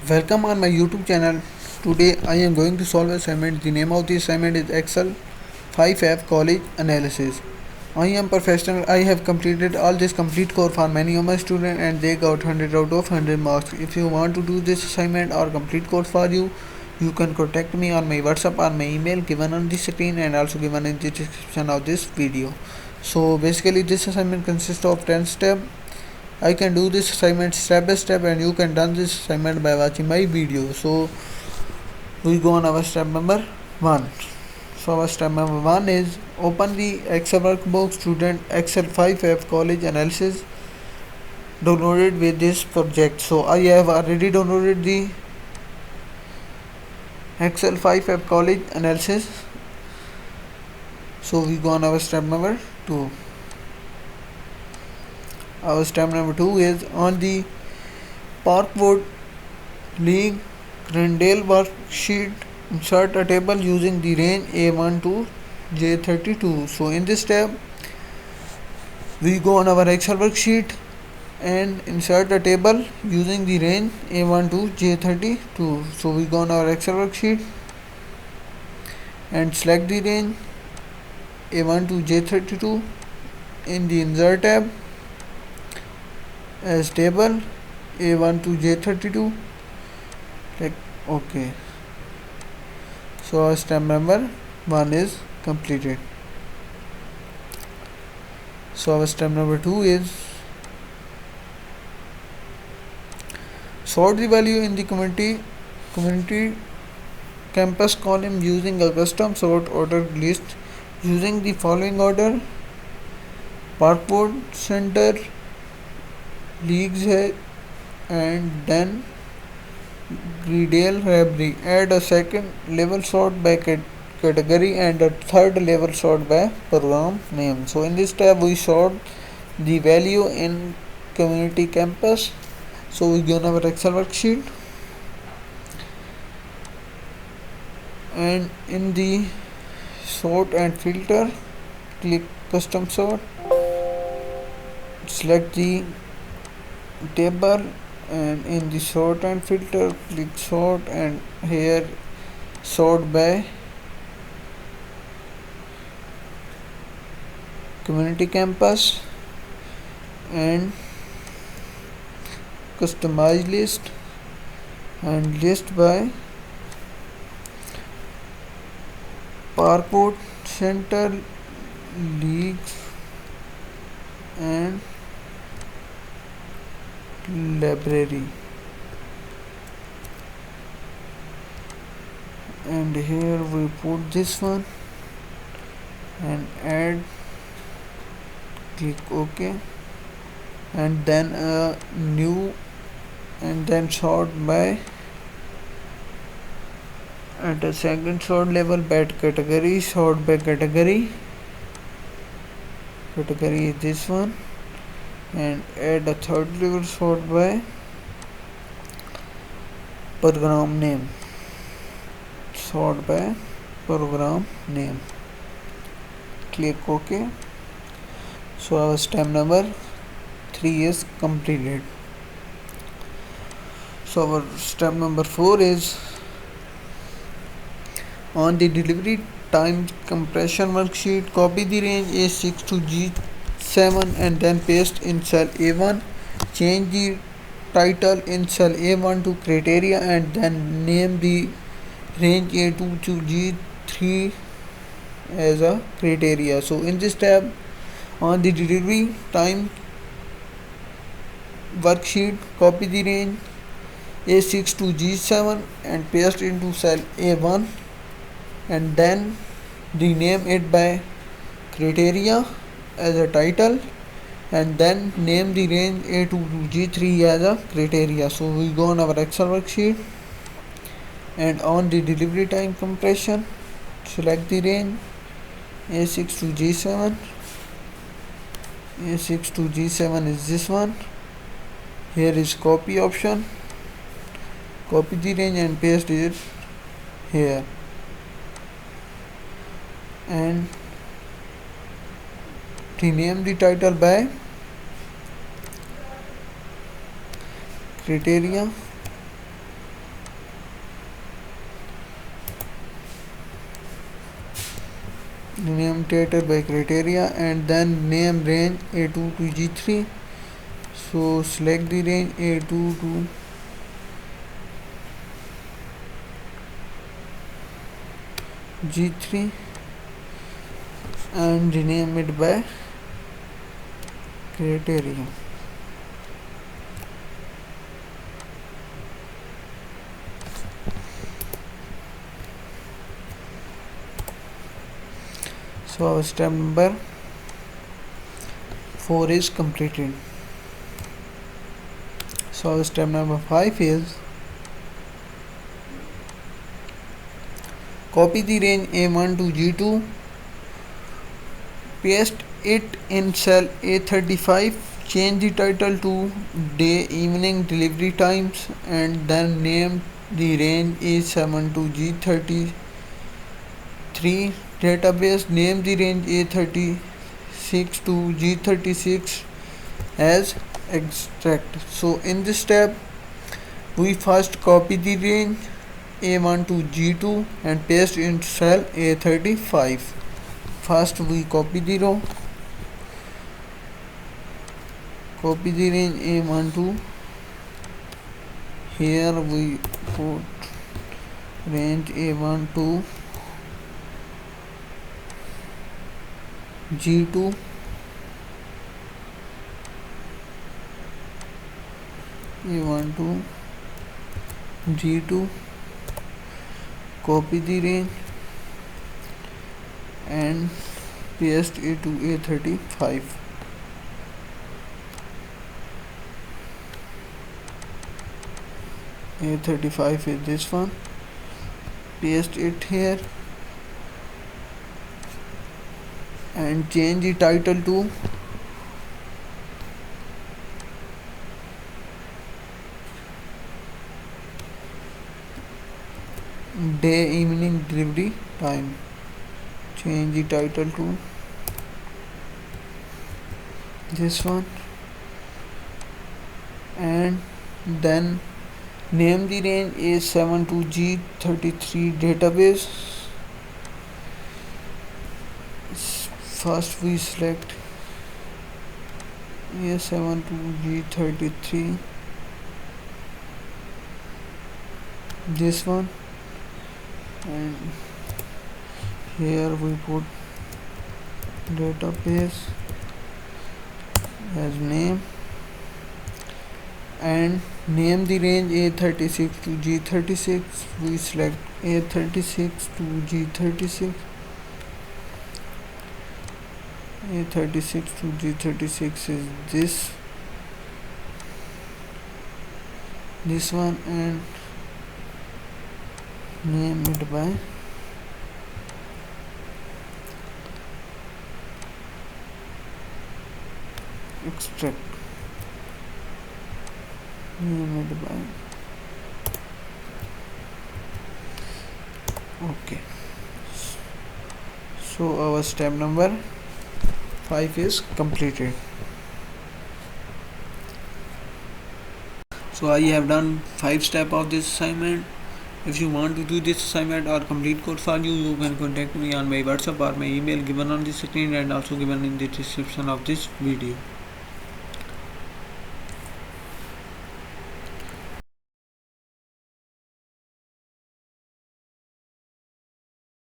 Welcome on my YouTube channel. Today I am going to solve assignment. The name of the assignment is Excel 5F College Analysis. I am professional. I have completed all this complete course for many of my students and they got 100 out of 100 marks. If you want to do this assignment or complete course for you, you can contact me on my WhatsApp or my email given on the screen and also given in the description of this video. So basically this assignment consists of 10 steps. I can do this assignment step by step and you can done this assignment by watching my video. So we go on our step number 1. So our step number 1 is open the Excel workbook student Excel 5F College Analysis downloaded with this project. So I have already downloaded the Excel 5F College Analysis. So we go on our step number 2. Our step number 2 is on the Parkwood League Grendale worksheet, insert a table using the range A1 to J32. So in this step, we go on our Excel worksheet and insert a table using the range A1 to J32. So we go on our Excel worksheet and select the range A1 to J32 in the insert tab as table A1 to J32. Click OK. So our step number 1 is completed. So our step number 2 is sort the value in the community campus column using a custom sort order list using the following order: Parkwood Center, leagues है, and then Grendale Library. Add a second level sort by category and a third level sort by program name. So in this tab we sort the value in community campus. So we go on our Excel worksheet and in the sort and filter click custom sort, select the table and in the sort and filter click sort and here sort by community campus and customize list and list by Parkwood Center, leagues and library, and here we put this one and add, click OK, and then a new and then sort by at a second sort level by category, sort by category is this one, and add a third level sort by program name, sort by program name, click OK. So our step number 3 is completed. So our step number 4 is on the delivery time compression worksheet, copy the range A6 to G7 and then paste in cell A1. Change the title in cell A1 to criteria and then name the range A2 to G3 as a criteria. So in this tab on the delivery time worksheet, copy the range A6 to G7 and paste into cell A1 and then rename it by criteria as a title and then name the range A2 to G3 as a criteria. So we go on our Excel worksheet and on the delivery time compression select the range A6 to G7. A6 to G7 is this one. Here is copy option, copy the range and paste it here and rename the title by criteria Rename title by criteria and then name range A2 to G3. So select the range A2 to G3 and rename it by criteria. So our step number 4 is completed. So our step number 5 is copy the range A1 to G2, paste it in cell A35, change the title to day evening delivery times and then name the range A7 to G33 database. Name the range A36 to G36 as extract. So in this step we first copy the range A1 to G2 and paste in cell A35. First we copy the row, copy the range A1 to here, we put range A1 to G2, A1 to G2, copy the range and paste it to A35. A35 is this one, paste it here and change the title to day evening delivery time. Change the title to this one and then name the range A7 to G33 database. First we select A7 to G33, this one, and here we put database as name and name the range A36 to G36. We select A36 to G36, A36 to G36 is this one and name it by extract. Name it by okay. So our step number 5 is completed. So I have done 5 steps of this assignment. If you want to do this assignment or complete code for you, you can contact me on my WhatsApp or my email given on the screen and also given in the description of this video.